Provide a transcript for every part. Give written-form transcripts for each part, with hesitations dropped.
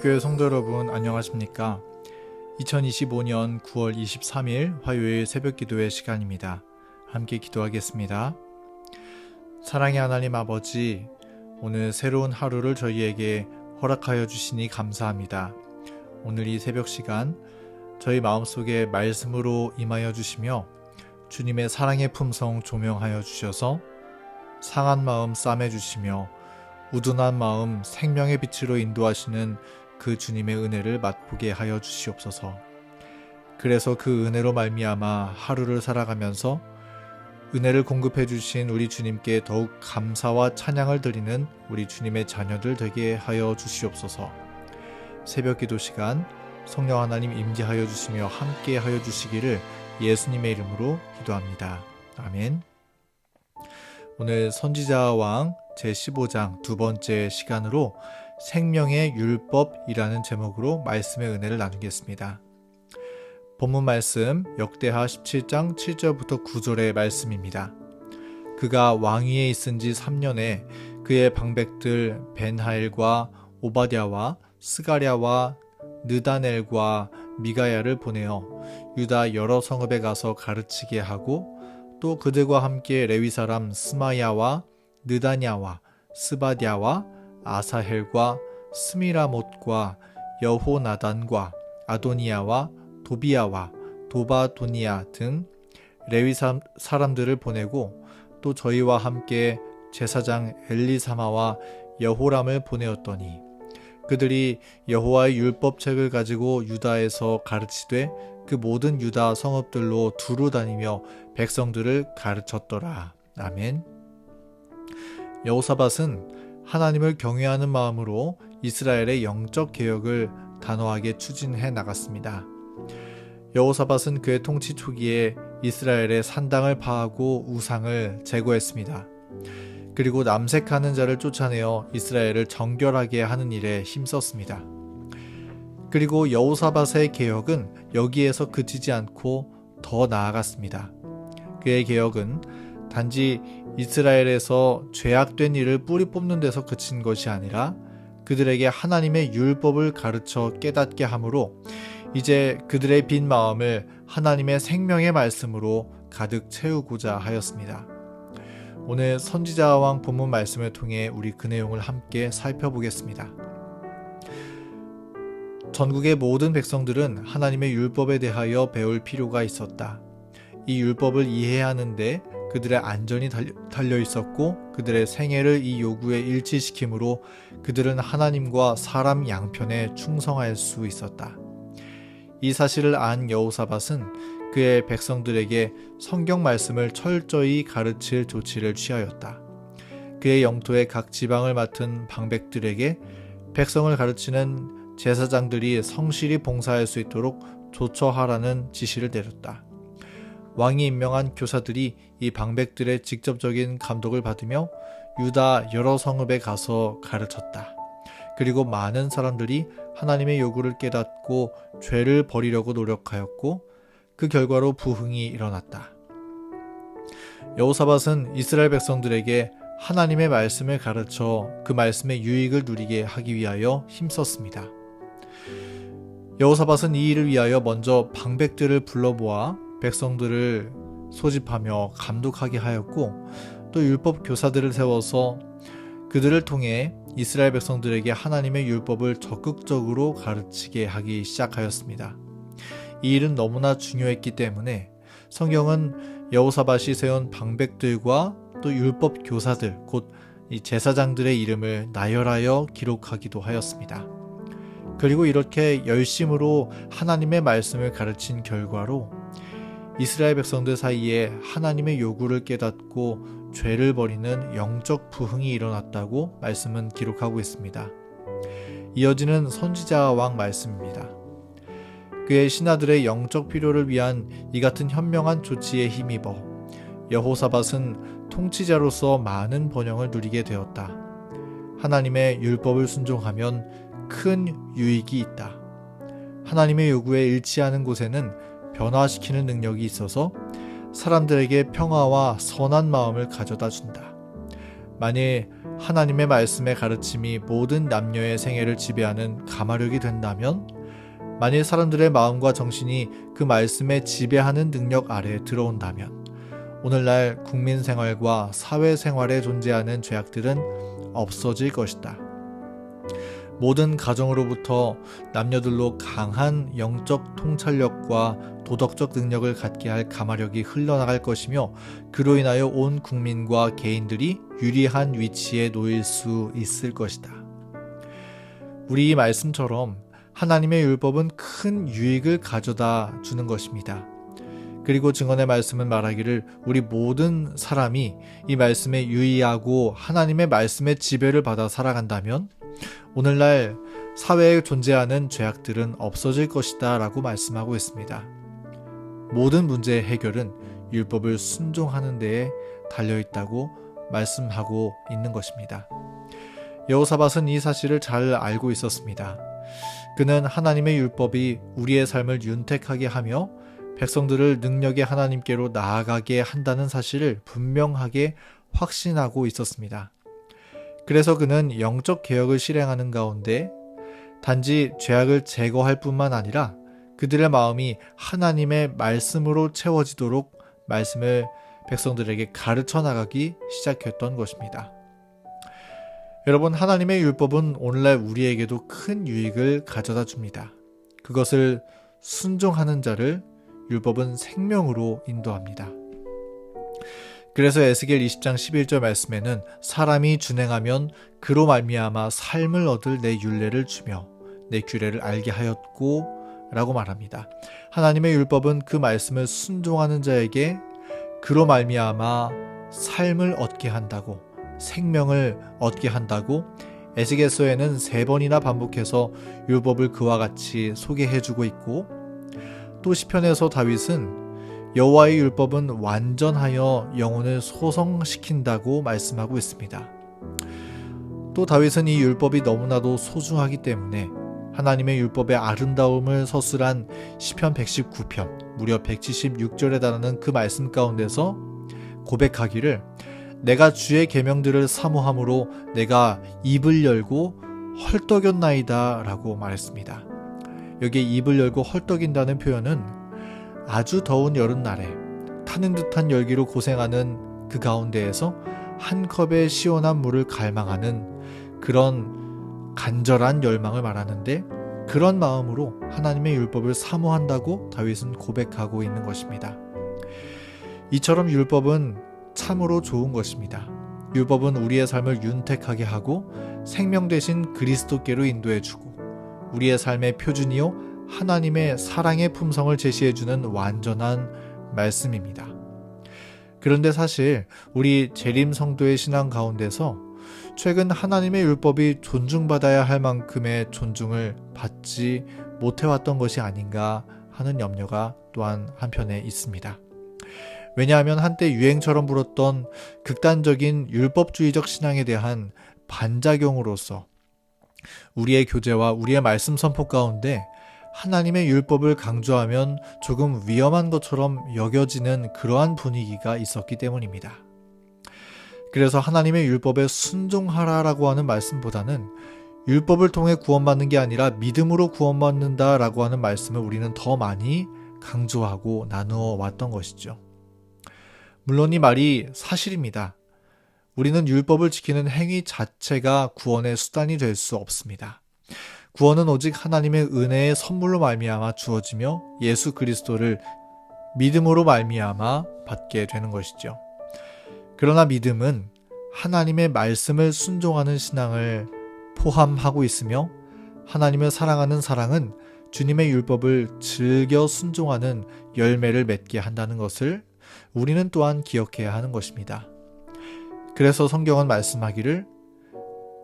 한국교회 성도 여러분 안녕하십니까? 2025년 9월 23일 화요일 새벽기도의 시간입니다. 함께 기도하겠습니다. 사랑의 하나님 아버지, 오늘 새로운 하루를 저희에게 허락하여 주시니 감사합니다. 오늘 이 새벽 시간 저희 마음속에 말씀으로 임하여 주시며 주님의 사랑의 품성 조명하여 주셔서 상한 마음 싸매 주시며 우둔한 마음 생명의 빛으로 인도하시는 그 주님의 은혜를 맛보게 하여 주시옵소서. 그래서 그 은혜로 말미암아 하루를 살아가면서 은혜를 공급해 주신 우리 주님께 더욱 감사와 찬양을 드리는 우리 주님의 자녀들 되게 하여 주시옵소서. 새벽 기도 시간 성령 하나님 임재하여 주시며 함께 하여 주시기를 예수님의 이름으로 기도합니다. 아멘. 오늘 선지자와 왕 제15장 두 번째 시간으로 생명의 율법이라는 제목으로 말씀의 은혜를 나누겠습니다. 본문 말씀 역대하 17장 7절부터 9절의 말씀입니다. 그가 왕위에 있은 지 3년에 그의 방백들 벤하엘과 오바댜와 스가랴와 느다넬과 미가야를 보내어 유다 여러 성읍에 가서 가르치게 하고 또 그들과 함께 레위 사람 스마야와 느다냐와 스바댜와 아사헬과 스미라못과 여호나단과 아도니야와 도비야와 도바도니야 등 레위 사람들을 보내고 또 저희와 함께 제사장 엘리사마와 여호람을 보내었더니 그들이 여호와의 율법책을 가지고 유다에서 가르치되 그 모든 유다 성읍들로 두루 다니며 백성들을 가르쳤더라. 아멘. 여호사밧은 하나님을 경외하는 마음으로 이스라엘의 영적 개혁을 단호하게 추진해 나갔습니다. 여호사밧은 그의 통치 초기에 이스라엘의 산당을 파하고 우상을 제거했습니다. 그리고 남색하는 자를 쫓아내어 이스라엘을 정결하게 하는 일에 힘썼습니다. 그리고 여호사밧의 개혁은 여기에서 그치지 않고 더 나아갔습니다. 그의 개혁은 단지 이스라엘에서 죄악된 일을 뿌리 뽑는 데서 그친 것이 아니라 그들에게 하나님의 율법을 가르쳐 깨닫게 하므로 이제 그들의 빈 마음을 하나님의 생명의 말씀으로 가득 채우고자 하였습니다. 오늘 선지자와 왕 본문 말씀을 통해 우리 그 내용을 함께 살펴보겠습니다. 전국의 모든 백성들은 하나님의 율법에 대하여 배울 필요가 있었다. 이 율법을 이해하는데 그들의 안전이 달려 있었고 그들의 생애를 이 요구에 일치시키므로 그들은 하나님과 사람 양편에 충성할 수 있었다. 이 사실을 안 여호사밧은 그의 백성들에게 성경 말씀을 철저히 가르칠 조치를 취하였다. 그의 영토의 각 지방을 맡은 방백들에게 백성을 가르치는 제사장들이 성실히 봉사할 수 있도록 조처하라는 지시를 내렸다. 왕이 임명한 교사들이 이 방백들의 직접적인 감독을 받으며 유다 여러 성읍에 가서 가르쳤다. 그리고 많은 사람들이 하나님의 요구를 깨닫고 죄를 버리려고 노력하였고 그 결과로 부흥이 일어났다. 여호사밧은 이스라엘 백성들에게 하나님의 말씀을 가르쳐 그 말씀의 유익을 누리게 하기 위하여 힘썼습니다. 여호사밧은 이 일을 위하여 먼저 방백들을 불러모아 백성들을 소집하며 감독하게 하였고 또 율법 교사들을 세워서 그들을 통해 이스라엘 백성들에게 하나님의 율법을 적극적으로 가르치게 하기 시작하였습니다. 이 일은 너무나 중요했기 때문에 성경은 여호사밧이 세운 방백들과 또 율법 교사들 곧 이 제사장들의 이름을 나열하여 기록하기도 하였습니다. 그리고 이렇게 열심으로 하나님의 말씀을 가르친 결과로 이스라엘 백성들 사이에 하나님의 요구를 깨닫고 죄를 버리는 영적 부흥이 일어났다고 말씀은 기록하고 있습니다. 이어지는 선지자와 왕 말씀입니다. 그의 신하들의 영적 필요를 위한 이 같은 현명한 조치에 힘입어 여호사밧은 통치자로서 많은 번영을 누리게 되었다. 하나님의 율법을 순종하면 큰 유익이 있다. 하나님의 요구에 일치하는 곳에는 변화시키는 능력이 있어서 사람들에게 평화와 선한 마음을 가져다 준다. 만일 하나님의 말씀의 가르침이 모든 남녀의 생애를 지배하는 가마력이 된다면, 만일 사람들의 마음과 정신이 그 말씀에 지배하는 능력 아래에 들어온다면 오늘날 국민 생활과 사회 생활에 존재하는 죄악들은 없어질 것이다. 모든 가정으로부터 남녀들로 강한 영적 통찰력과 도덕적 능력을 갖게 할 가마력이 흘러나갈 것이며, 그로 인하여 온 국민과 개인들이 유리한 위치에 놓일 수 있을 것이다. 우리 이 말씀처럼 하나님의 율법은 큰 유익을 가져다 주는 것입니다. 그리고 증언의 말씀은 말하기를 우리 모든 사람이 이 말씀에 유의하고 하나님의 말씀의 지배를 받아 살아간다면 오늘날 사회에 존재하는 죄악들은 없어질 것이다 라고 말씀하고 있습니다. 모든 문제의 해결은 율법을 순종하는 데에 달려있다고 말씀하고 있는 것입니다. 여호사밧은 이 사실을 잘 알고 있었습니다. 그는 하나님의 율법이 우리의 삶을 윤택하게 하며 백성들을 능력의 하나님께로 나아가게 한다는 사실을 분명하게 확신하고 있었습니다. 그래서 그는 영적 개혁을 실행하는 가운데 단지 죄악을 제거할 뿐만 아니라 그들의 마음이 하나님의 말씀으로 채워지도록 말씀을 백성들에게 가르쳐 나가기 시작했던 것입니다. 여러분, 하나님의 율법은 오늘날 우리에게도 큰 유익을 가져다 줍니다. 그것을 순종하는 자를 율법은 생명으로 인도합니다. 그래서 에스겔 20장 11절 말씀에는 사람이 준행하면 그로 말미암아 삶을 얻을 내 율례를 주며 내 규례를 알게 하였고 라고 말합니다. 하나님의 율법은 그 말씀을 순종하는 자에게 그로 말미암아 삶을 얻게 한다고, 생명을 얻게 한다고 에스겔서에는 3번이나 반복해서 율법을 그와 같이 소개해주고 있고, 또 시편에서 다윗은 여호와의 율법은 완전하여 영혼을 소성시킨다고 말씀하고 있습니다. 또 다윗은 이 율법이 너무나도 소중하기 때문에 하나님의 율법의 아름다움을 서술한 시편 119편 무려 176절에 달하는 그 말씀 가운데서 고백하기를 내가 주의 계명들을 사모함으로 내가 입을 열고 헐떡였나이다 라고 말했습니다. 여기에 입을 열고 헐떡인다는 표현은 아주 더운 여름날에 타는 듯한 열기로 고생하는 그 가운데에서 한 컵의 시원한 물을 갈망하는 그런 간절한 열망을 말하는데, 그런 마음으로 하나님의 율법을 사모한다고 다윗은 고백하고 있는 것입니다. 이처럼 율법은 참으로 좋은 것입니다. 율법은 우리의 삶을 윤택하게 하고 생명 대신 그리스도께로 인도해주고 우리의 삶의 표준이요 하나님의 사랑의 품성을 제시해주는 완전한 말씀입니다. 그런데 사실 우리 재림 성도의 신앙 가운데서 최근 하나님의 율법이 존중받아야 할 만큼의 존중을 받지 못해왔던 것이 아닌가 하는 염려가 또한 한편에 있습니다. 왜냐하면 한때 유행처럼 불었던 극단적인 율법주의적 신앙에 대한 반작용으로서 우리의 교제와 우리의 말씀 선포 가운데 하나님의 율법을 강조하면 조금 위험한 것처럼 여겨지는 그러한 분위기가 있었기 때문입니다. 그래서 하나님의 율법에 순종하라라고 하는 말씀보다는 율법을 통해 구원받는 게 아니라 믿음으로 구원받는다라고 하는 말씀을 우리는 더 많이 강조하고 나누어 왔던 것이죠. 물론 이 말이 사실입니다. 우리는 율법을 지키는 행위 자체가 구원의 수단이 될 수 없습니다. 구원은 오직 하나님의 은혜의 선물로 말미암아 주어지며 예수 그리스도를 믿음으로 말미암아 받게 되는 것이죠. 그러나 믿음은 하나님의 말씀을 순종하는 신앙을 포함하고 있으며, 하나님을 사랑하는 사랑은 주님의 율법을 즐겨 순종하는 열매를 맺게 한다는 것을 우리는 또한 기억해야 하는 것입니다. 그래서 성경은 말씀하기를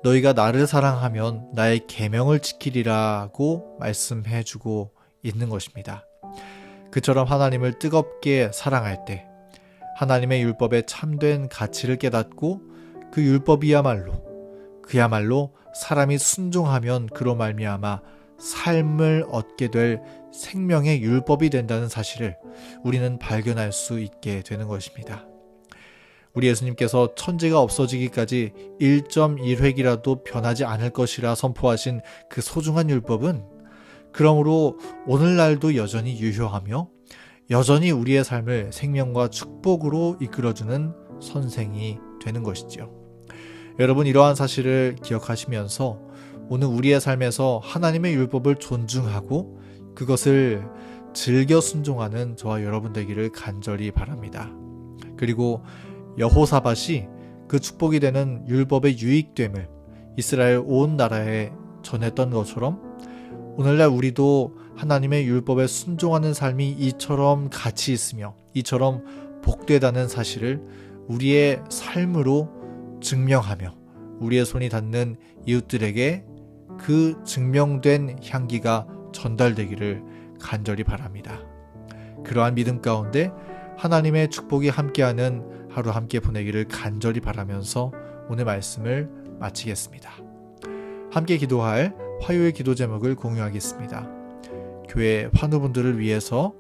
너희가 나를 사랑하면 나의 계명을 지키리라고 말씀해주고 있는 것입니다. 그처럼 하나님을 뜨겁게 사랑할 때 하나님의 율법의 참된 가치를 깨닫고 그 율법이야말로 사람이 순종하면 그로 말미암아 삶을 얻게 될 생명의 율법이 된다는 사실을 우리는 발견할 수 있게 되는 것입니다. 우리 예수님께서 천지가 없어지기까지 1.1획이라도 변하지 않을 것이라 선포하신 그 소중한 율법은 그러므로 오늘날도 여전히 유효하며 여전히 우리의 삶을 생명과 축복으로 이끌어주는 선생이 되는 것이지요. 여러분, 이러한 사실을 기억하시면서 오늘 우리의 삶에서 하나님의 율법을 존중하고 그것을 즐겨 순종하는 저와 여러분 되기를 간절히 바랍니다. 그리고 여호사밧이 그 축복이 되는 율법의 유익됨을 이스라엘 온 나라에 전했던 것처럼 오늘날 우리도 하나님의 율법에 순종하는 삶이 이처럼 가치 있으며 이처럼 복되다는 사실을 우리의 삶으로 증명하며 우리의 손이 닿는 이웃들에게 그 증명된 향기가 전달되기를 간절히 바랍니다. 그러한 믿음 가운데 하나님의 축복이 함께하는 하루 함께 보내기를 간절히 바라면서 오늘 말씀을 마치겠습니다. 함께 기도할 화요일 기도 제목을 공유하겠습니다. 교회 환우분들을 위해서,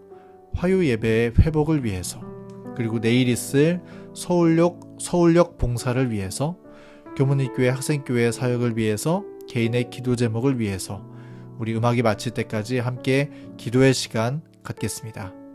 화요 예배의 회복을 위해서, 그리고 내일 있을 서울역 봉사를 위해서, 교문일교회 학생교회 사역을 위해서, 개인의 기도 제목을 위해서 우리 음악이 마칠 때까지 함께 기도의 시간 갖겠습니다.